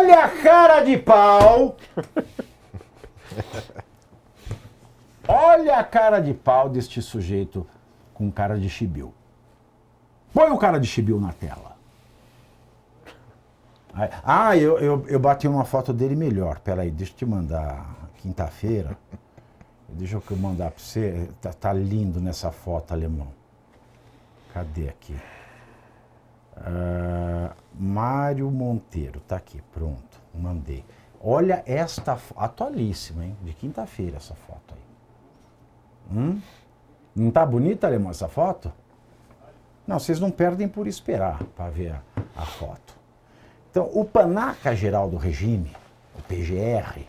Olha a cara de pau! Olha a cara de pau deste sujeito com cara de chibiu. Põe o cara de chibiu na tela. Eu bati uma foto dele melhor. Peraí, deixa eu te mandar quinta-feira. Deixa eu mandar pra você. Tá lindo nessa foto, alemão. Cadê aqui? Mário Monteiro, tá aqui, pronto, mandei. Olha esta, atualíssima, hein? De quinta-feira essa foto aí. Não tá bonita, alemão, essa foto? Não, vocês não perdem por esperar para ver a foto. Então, o Panaca Geral do Regime, o PGR,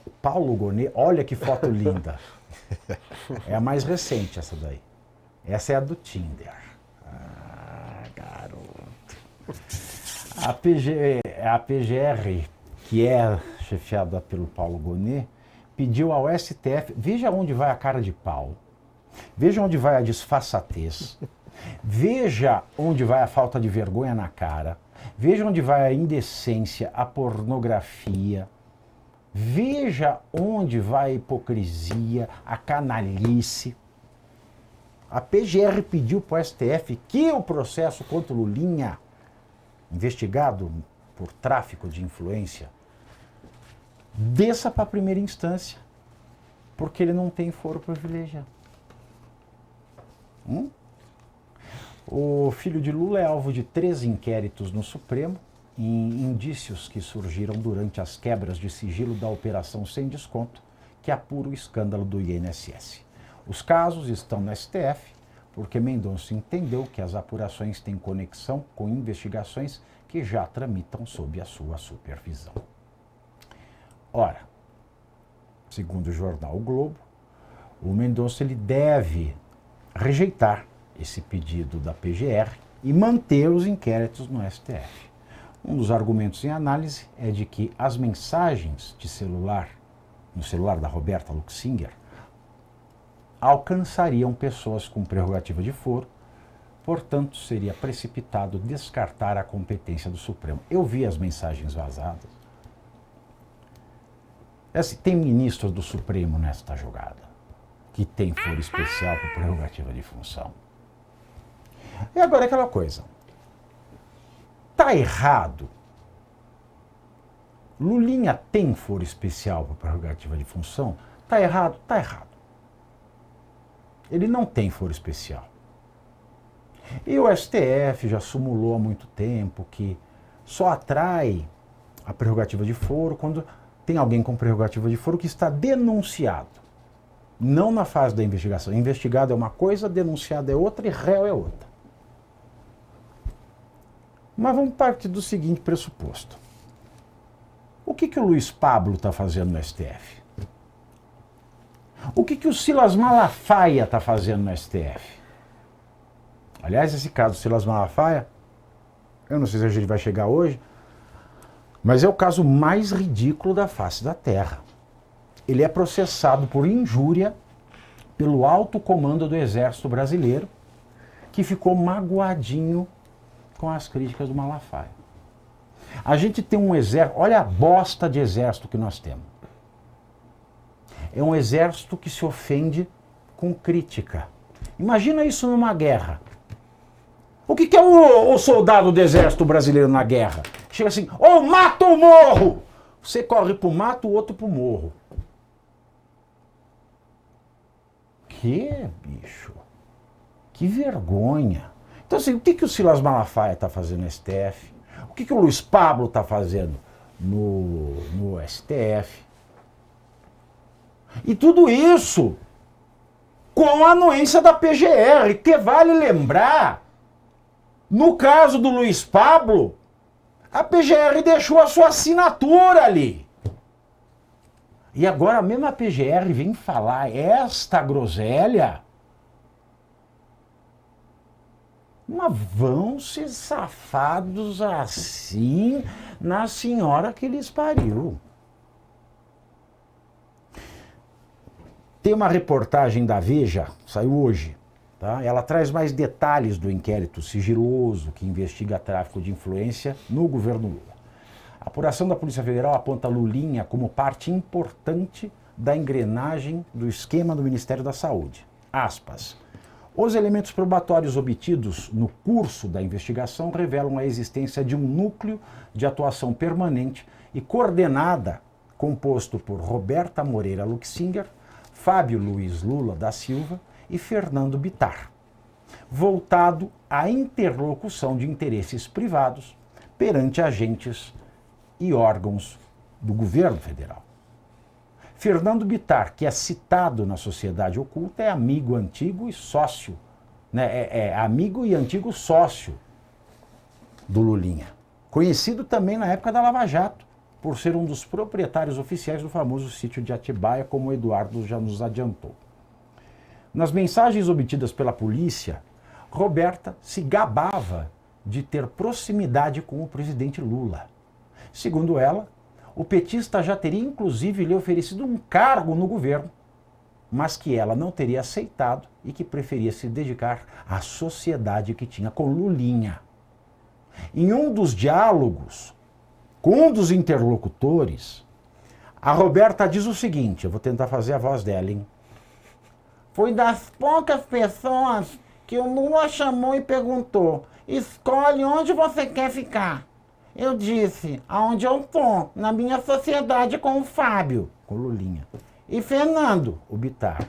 o Paulo Gonet, olha que foto linda. É a mais recente essa daí. Essa é a do Tinder. Garoto. A PGR, que é chefiada pelo Paulo Gonet, pediu ao STF, veja onde vai a cara de pau, veja onde vai a disfarçatez, veja onde vai a falta de vergonha na cara, veja onde vai a indecência, a pornografia, veja onde vai a hipocrisia, a canalice. A PGR pediu para o STF que o processo contra o Lulinha, investigado por tráfico de influência, desça para a primeira instância, porque ele não tem foro privilegiado. O filho de Lula é alvo de 3 inquéritos no Supremo, em indícios que surgiram durante as quebras de sigilo da Operação Sem Desconto, que apura o escândalo do INSS. Os casos estão no STF, porque Mendonça entendeu que as apurações têm conexão com investigações que já tramitam sob a sua supervisão. Ora, segundo o jornal O Globo, o Mendonça ele deve rejeitar esse pedido da PGR e manter os inquéritos no STF. Um dos argumentos em análise é de que as mensagens de celular, no celular da Roberta Luxinger, alcançariam pessoas com prerrogativa de foro, portanto seria precipitado descartar a competência do Supremo. Eu vi as mensagens vazadas. Tem ministros do Supremo nesta jogada, que tem foro especial por prerrogativa de função. E agora aquela coisa. Tá errado. Lulinha tem foro especial por prerrogativa de função? Tá errado? Tá errado. Ele não tem foro especial. E o STF já sumulou há muito tempo que só atrai a prerrogativa de foro quando tem alguém com prerrogativa de foro que está denunciado. Não na fase da investigação. Investigado é uma coisa, denunciado é outra e réu é outra. Mas vamos partir do seguinte pressuposto. O que o Luiz Pablo está fazendo no STF? O que o Silas Malafaia está fazendo no STF? Aliás, esse caso do Silas Malafaia, eu não sei se a gente vai chegar hoje, mas é o caso mais ridículo da face da Terra. Ele é processado por injúria pelo alto comando do Exército Brasileiro, que ficou magoadinho com as críticas do Malafaia. A gente tem um exército, olha a bosta de exército que nós temos. É um exército que se ofende com crítica. Imagina isso numa guerra. O que é o soldado do exército brasileiro na guerra? Chega assim, mata ou morro! Você corre pro mato, o outro pro morro. Que bicho? Que vergonha. Então assim, o que o Silas Malafaia está fazendo no STF? O que o Luiz Pablo está fazendo no STF? E tudo isso com a anuência da PGR, que vale lembrar, no caso do Luiz Pablo, a PGR deixou a sua assinatura ali. E agora a mesma PGR vem falar esta groselha. Mas vão ser safados assim na senhora que lhes pariu. Tem uma reportagem da Veja, saiu hoje, tá? Ela traz mais detalhes do inquérito sigiloso que investiga tráfico de influência no governo Lula. A apuração da Polícia Federal aponta Lulinha como parte importante da engrenagem do esquema do Ministério da Saúde. Aspas. Os elementos probatórios obtidos no curso da investigação revelam a existência de um núcleo de atuação permanente e coordenada, composto por Roberta Moreira Luxinger, Fábio Luiz Lula da Silva e Fernando Bittar, voltado à interlocução de interesses privados perante agentes e órgãos do governo federal. Fernando Bittar, que é citado na Sociedade Oculta, é amigo antigo e sócio, né? É amigo e antigo sócio do Lulinha. Conhecido também na época da Lava Jato, por ser um dos proprietários oficiais do famoso sítio de Atibaia, como o Eduardo já nos adiantou. Nas mensagens obtidas pela polícia, Roberta se gabava de ter proximidade com o presidente Lula. Segundo ela, o petista já teria inclusive lhe oferecido um cargo no governo, mas que ela não teria aceitado e que preferia se dedicar à sociedade que tinha com Lulinha. Em um dos diálogos com um dos interlocutores, a Roberta diz o seguinte, eu vou tentar fazer a voz dela, hein? Foi das poucas pessoas que o Lula chamou e perguntou, escolhe onde você quer ficar. Eu disse, aonde eu tô, na minha sociedade com o Fábio, com o Lulinha. E Fernando, o Bittar.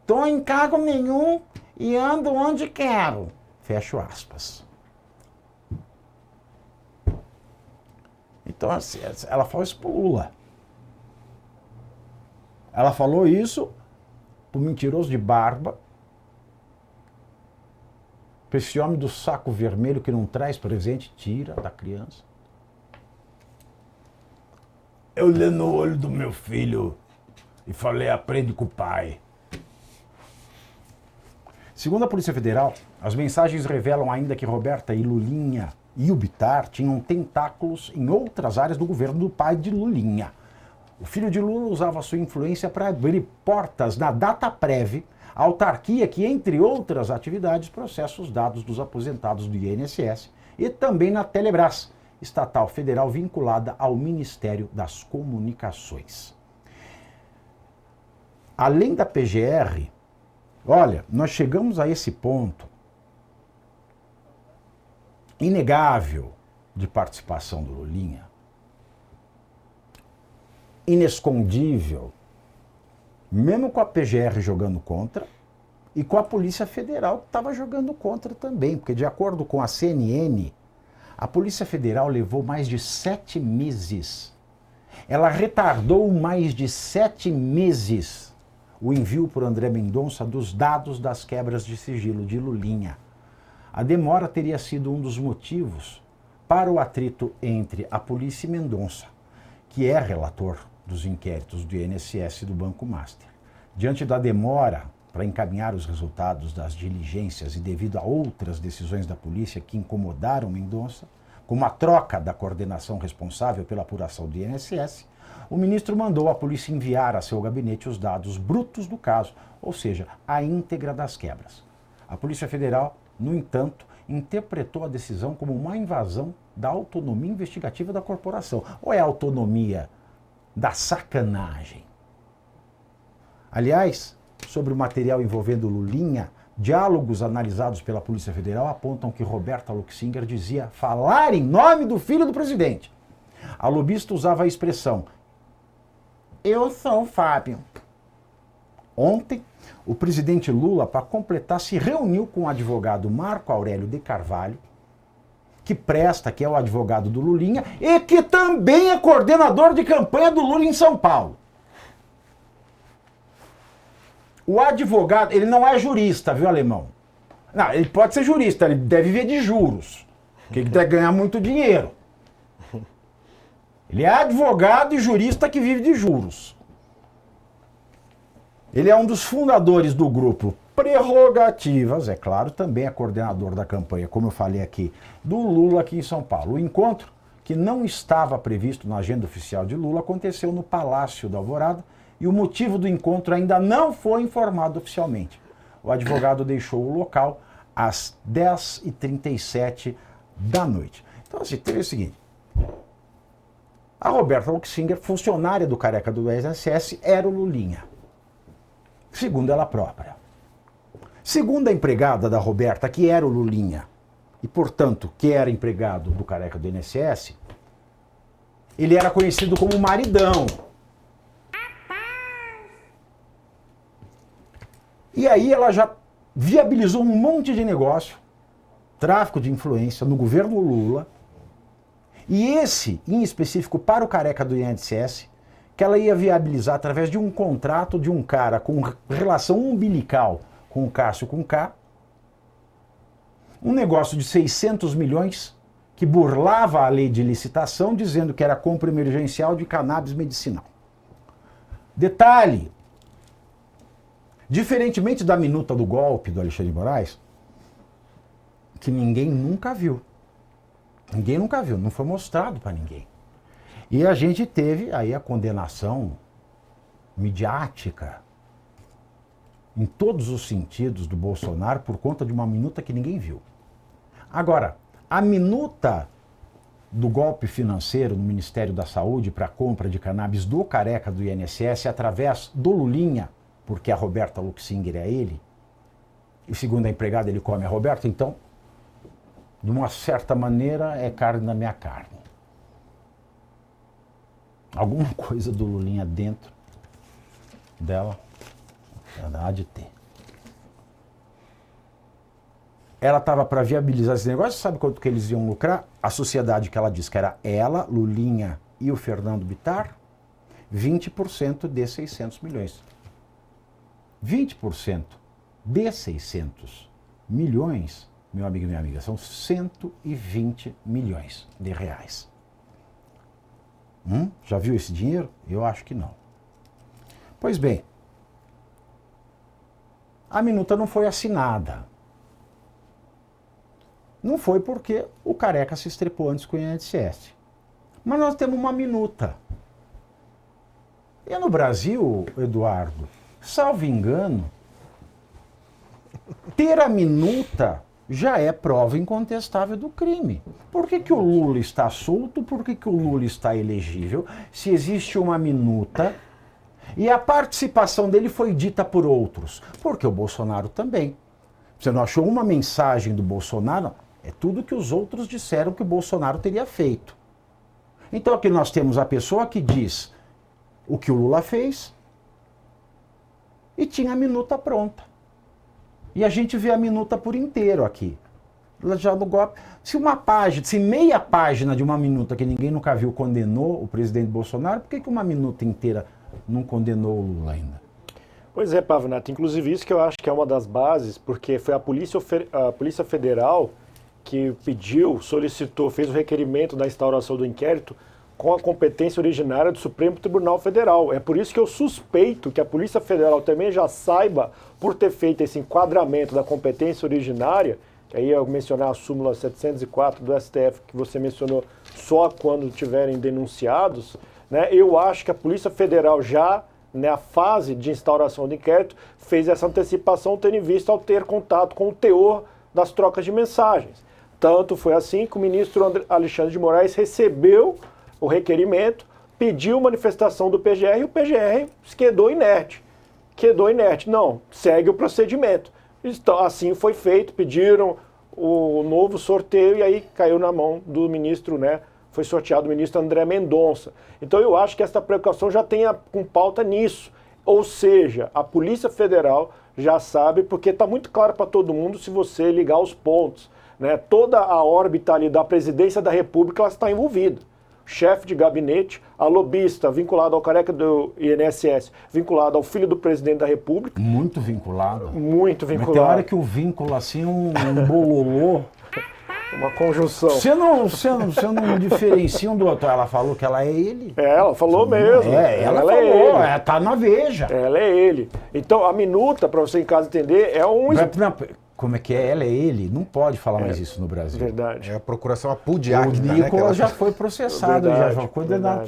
Tô em cargo nenhum e ando onde quero. Fecho aspas. Então, assim, ela falou isso pro Lula. Ela falou isso pro mentiroso de barba, para esse homem do saco vermelho que não traz presente, tira da criança. Eu olhei no olho do meu filho e falei, aprende com o pai. Segundo a Polícia Federal, as mensagens revelam ainda que Roberta e Lulinha e o Bittar tinham tentáculos em outras áreas do governo do pai de Lulinha. O filho de Lula usava sua influência para abrir portas na Dataprev, a autarquia que, entre outras atividades, processa os dados dos aposentados do INSS e também na Telebrás, estatal federal vinculada ao Ministério das Comunicações. Além da PGR, olha, nós chegamos a esse ponto inegável de participação do Lulinha, inescondível, mesmo com a PGR jogando contra e com a Polícia Federal que estava jogando contra também, porque de acordo com a CNN, a Polícia Federal levou mais de 7 meses. Ela retardou mais de 7 meses o envio por André Mendonça dos dados das quebras de sigilo de Lulinha. A demora teria sido um dos motivos para o atrito entre a polícia e Mendonça, que é relator dos inquéritos do INSS e do Banco Master. Diante da demora para encaminhar os resultados das diligências e devido a outras decisões da polícia que incomodaram Mendonça, como a troca da coordenação responsável pela apuração do INSS, o ministro mandou a polícia enviar a seu gabinete os dados brutos do caso, ou seja, a íntegra das quebras. A Polícia Federal, no entanto, interpretou a decisão como uma invasão da autonomia investigativa da corporação. Ou é a autonomia da sacanagem? Aliás, sobre o material envolvendo Lulinha, diálogos analisados pela Polícia Federal apontam que Roberta Luxinger dizia falar em nome do filho do presidente. A lobista usava a expressão "eu sou o Fábio". Ontem, o presidente Lula, para completar, se reuniu com o advogado Marco Aurélio de Carvalho, que é o advogado do Lulinha, e que também é coordenador de campanha do Lula em São Paulo. O advogado, ele não é jurista, viu, alemão? Não, ele pode ser jurista, ele deve viver de juros, porque ele deve ganhar muito dinheiro. Ele é advogado e jurista que vive de juros. Ele é um dos fundadores do grupo Prerrogativas, é claro, também é coordenador da campanha, como eu falei aqui, do Lula aqui em São Paulo. O encontro, que não estava previsto na agenda oficial de Lula, aconteceu no Palácio da Alvorada e o motivo do encontro ainda não foi informado oficialmente. O advogado deixou o local às 10h37 da noite. Então, assim, teve o seguinte, A Roberta Luxinger, funcionária do careca do INSS, era o Lulinha. Segundo ela própria. Segundo a empregada da Roberta, que era o Lulinha, e portanto que era empregado do careca do INSS, ele era conhecido como maridão. E aí ela já viabilizou um monte de negócio, tráfico de influência no governo Lula, e esse, em específico, para o careca do INSS, que ela ia viabilizar através de um contrato de um cara com relação umbilical com o Cássio com K, um negócio de 600 milhões que burlava a lei de licitação, dizendo que era compra emergencial de cannabis medicinal. Detalhe, diferentemente da minuta do golpe do Alexandre de Moraes, que ninguém nunca viu. Ninguém nunca viu, não foi mostrado para ninguém. E a gente teve aí a condenação midiática, em todos os sentidos, do Bolsonaro por conta de uma minuta que ninguém viu. Agora, a minuta do golpe financeiro no Ministério da Saúde para a compra de cannabis do careca do INSS através do Lulinha, porque a Roberta Luxinger é ele, e segundo a empregada ele come a Roberta, então, de uma certa maneira, é carne da minha carne. Alguma coisa do Lulinha dentro dela, ela há de ter. Ela estava para viabilizar esse negócio, sabe quanto que eles iam lucrar? A sociedade que ela disse que era ela, Lulinha e o Fernando Bittar, 20% de 600 milhões. 20% de 600 milhões, meu amigo e minha amiga, são 120 milhões de reais. Já viu esse dinheiro? Eu acho que não. Pois bem, a minuta não foi assinada. Não foi porque o careca se estrepou antes com o INSS. Mas nós temos uma minuta. E no Brasil, Eduardo, salvo engano, ter a minuta já é prova incontestável do crime. Por que que o Lula está solto? Por que que o Lula está elegível? Se existe uma minuta e a participação dele foi dita por outros. Porque o Bolsonaro também. Você não achou uma mensagem do Bolsonaro? É tudo que os outros disseram que o Bolsonaro teria feito. Então aqui nós temos a pessoa que diz o que o Lula fez e tinha a minuta pronta. E a gente vê a minuta por inteiro aqui. Já no golpe. Se uma página, se meia página de uma minuta que ninguém nunca viu condenou o presidente Bolsonaro, por que que uma minuta inteira não condenou o Lula ainda? Pois é, Pavinato. Inclusive isso que eu acho que é uma das bases, porque foi a Polícia Federal que pediu, solicitou, fez o requerimento da instauração do inquérito com a competência originária do Supremo Tribunal Federal. É por isso que eu suspeito que a Polícia Federal também já saiba, por ter feito esse enquadramento da competência originária, aí eu mencionar a súmula 704 do STF, que você mencionou, só quando tiverem denunciados, né? Eu acho que a Polícia Federal já, na fase de instauração do inquérito, fez essa antecipação tendo em vista ao ter contato com o teor das trocas de mensagens. Tanto foi assim que o ministro Alexandre de Moraes recebeu o requerimento, pediu manifestação do PGR e o PGR quedou inerte. Quedou inerte. Não, segue o procedimento. Então, assim foi feito, pediram o novo sorteio e aí caiu na mão do ministro, né? Foi sorteado o ministro André Mendonça. Então eu acho que essa precaução já tem com pauta nisso. Ou seja, a Polícia Federal já sabe, porque está muito claro para todo mundo se você ligar os pontos. Né? Toda a órbita ali da presidência da República ela está envolvida. Chefe de gabinete, a lobista vinculada ao careca do INSS, vinculada ao filho do presidente da República. Muito vinculado. Muito vinculado. Mas tem hora que o vínculo assim, um bololô. Uma conjunção. Você não diferencia um do outro. Ela falou que ela é ele. É, ela falou mesmo. Ela falou, é ele. Tá na Veja. Ela é ele. Então, a minuta, para você em casa entender, é um... Como é que é? Ela é ele? Não pode falar mais isso no Brasil. Verdade. É a procuração apudiática, O Nicolas já foi processado, já foi condenado.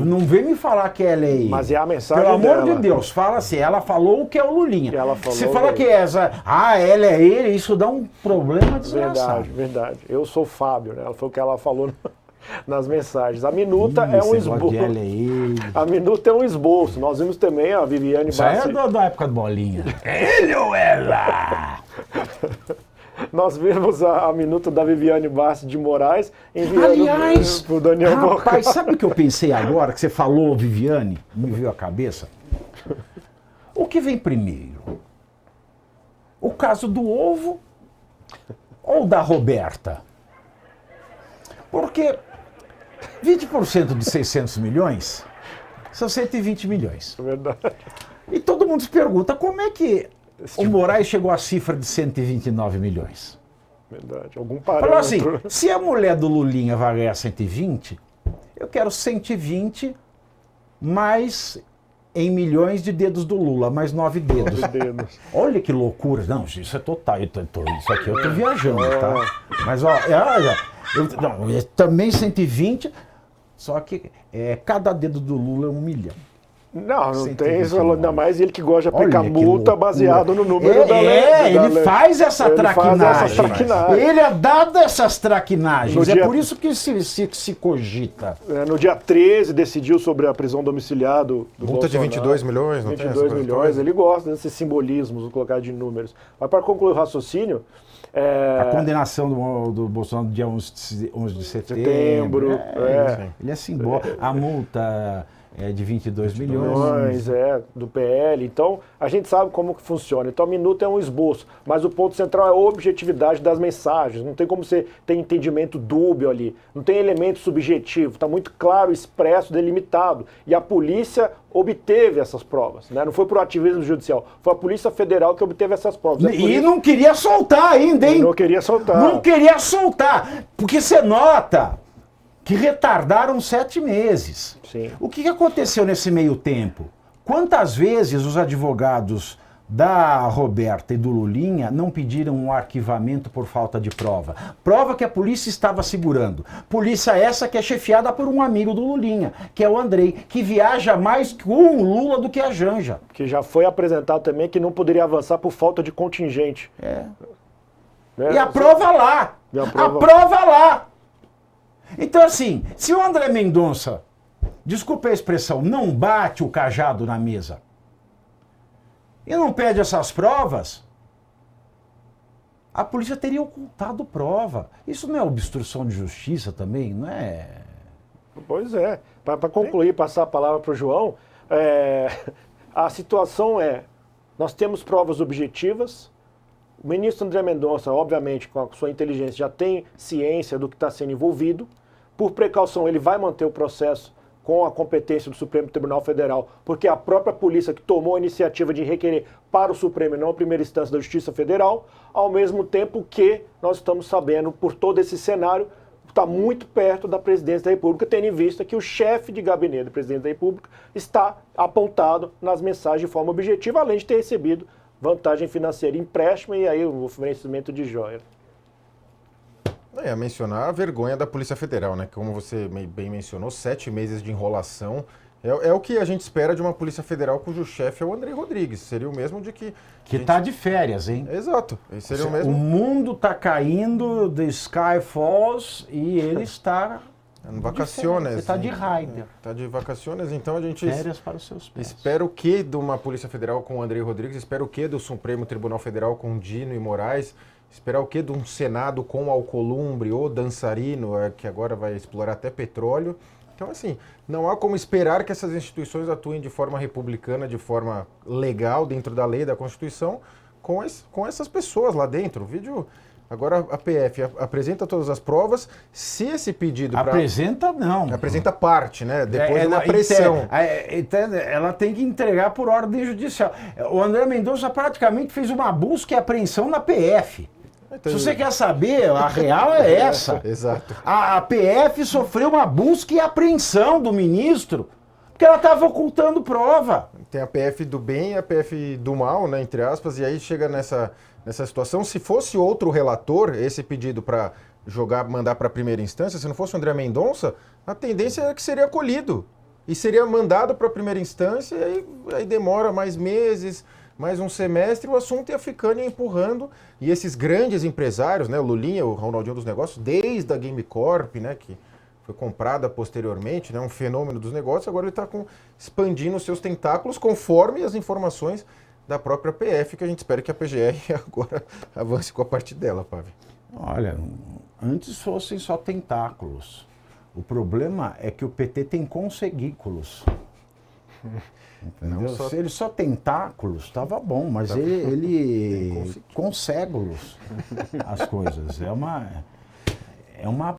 Não vem me falar que ela é ele. Mas é a mensagem Pelo amor dela. de Deus, fala assim, ela falou o que é o Lulinha. Se fala ele. que ela é ele, isso dá um problema desgraçado. Verdade. Eu sou o Fábio, né? Ela falou que ela falou nas mensagens. A minuta é um esboço. A minuta é um esboço. Nós vimos também a Viviane Bassi. Isso aí é da época do Bolinha. Ele ou ela? Nós vimos a minuta da Viviane Bassi de Moraes enviando pro Daniel Boccaccio. Rapaz, sabe o que eu pensei agora que você falou, Viviane? Me veio a cabeça. O que vem primeiro? O caso do ovo ou da Roberta? Porque 20% de 600 milhões são 120 milhões. É verdade. E todo mundo se pergunta como é que o Moraes chegou à cifra de 129 milhões. Verdade. Algum parâmetro. Falou assim, se a mulher do Lulinha vai ganhar 120, eu quero 120 mais em milhões de dedos do Lula, mais 9 dedos. Olha que loucura. Não, isso é total. Isso aqui eu tô viajando, tá? Mas, ó, também 120, só que cada dedo do Lula é 1 milhão. Não tem isso, ainda mais ele que gosta de aplicar multa baseado no número da lei. Ele faz essa traquinagem. Ele é dado essas traquinagens. É por isso que se cogita. No dia 13 decidiu sobre a prisão domiciliar do multa de 22 milhões, não 22 tem milhões. Ele gosta desses simbolismos, vou colocar de números. Mas para concluir o raciocínio... A condenação do Bolsonaro no dia 11 de setembro. Ele é simbólico. A multa... É de 22 milhões. Do PL. Então, a gente sabe como que funciona. Então, a minuta é um esboço. Mas o ponto central é a objetividade das mensagens. Não tem como você ter entendimento dúbio ali. Não tem elemento subjetivo. Está muito claro, expresso, delimitado. E a polícia obteve essas provas. Né? Não foi por ativismo judicial. Foi a Polícia Federal que obteve essas provas. E não queria soltar ainda, hein? Não queria soltar. Não queria soltar. Porque você nota... que retardaram 7 meses. Sim. O que aconteceu nesse meio tempo? Quantas vezes os advogados da Roberta e do Lulinha não pediram um arquivamento por falta de prova? Prova que a polícia estava segurando. Polícia essa que é chefiada por um amigo do Lulinha, que é o Andrei, que viaja mais com o Lula do que a Janja. Que já foi apresentado também que não poderia avançar por falta de contingente. E a prova lá! A prova lá! Então, assim, se o André Mendonça, desculpa a expressão, não bate o cajado na mesa e não pede essas provas, a polícia teria ocultado prova. Isso não é obstrução de justiça também, não é? Pois é. Para concluir, passar a palavra para o João, a situação nós temos provas objetivas. O ministro André Mendonça, obviamente, com a sua inteligência, já tem ciência do que está sendo envolvido. Por precaução, ele vai manter o processo com a competência do Supremo Tribunal Federal, porque é a própria polícia que tomou a iniciativa de requerer para o Supremo e não a primeira instância da Justiça Federal, ao mesmo tempo que nós estamos sabendo, por todo esse cenário, está muito perto da presidência da República, tendo em vista que o chefe de gabinete do presidente da República está apontado nas mensagens de forma objetiva, além de ter recebido vantagem financeira, empréstimo e aí o oferecimento de joia. Mencionar a vergonha da Polícia Federal, né? Como você bem mencionou, 7 meses de enrolação. É o que a gente espera de uma Polícia Federal cujo chefe é o André Rodrigues. Seria o mesmo de que... Que está de férias, hein? Exato. Seria o mesmo... O mundo está caindo, the sky falls, e ele está... Vacaciones. Ele está de Raider. Está de vacaciones, então a gente... Férias para os seus pés. Espera o que de uma Polícia Federal com o André Rodrigues? Espera o que do Supremo Tribunal Federal com Dino e Moraes? Esperar o que de um Senado com Alcolumbre ou Dançarino, que agora vai explorar até petróleo? Então, assim, não há como esperar que essas instituições atuem de forma republicana, de forma legal, dentro da lei, da Constituição, com essas pessoas lá dentro. O vídeo... Agora a PF apresenta todas as provas. Se esse pedido... Apresenta não. Apresenta parte, né? Depois de uma pressão. Ela tem que entregar por ordem judicial. O André Mendonça praticamente fez uma busca e apreensão na PF. Então, se você quer saber, a real é essa. Exato. A PF sofreu uma busca e apreensão do ministro porque ela estava ocultando prova. Tem a PF do bem e a PF do mal, né, entre aspas, e aí chega nessa situação. Se fosse outro relator, esse pedido para mandar para a primeira instância, se não fosse o André Mendonça, a tendência é que seria acolhido. E seria mandado para a primeira instância, e aí demora mais meses, mais um semestre, o assunto ia ficando e empurrando. E esses grandes empresários, né, o Lulinha, o Ronaldinho dos Negócios, desde a Game Corp, né, que foi comprada posteriormente, né, um fenômeno dos negócios, agora ele está expandindo os seus tentáculos conforme as informações da própria PF, que a gente espera que a PGR agora avance com a parte dela, Pave. Olha, antes fossem só tentáculos. O problema é que o PT tem conseguículos. Entendeu? Se ele só tentáculos, estava bom, mas ele conseguilos as coisas. É uma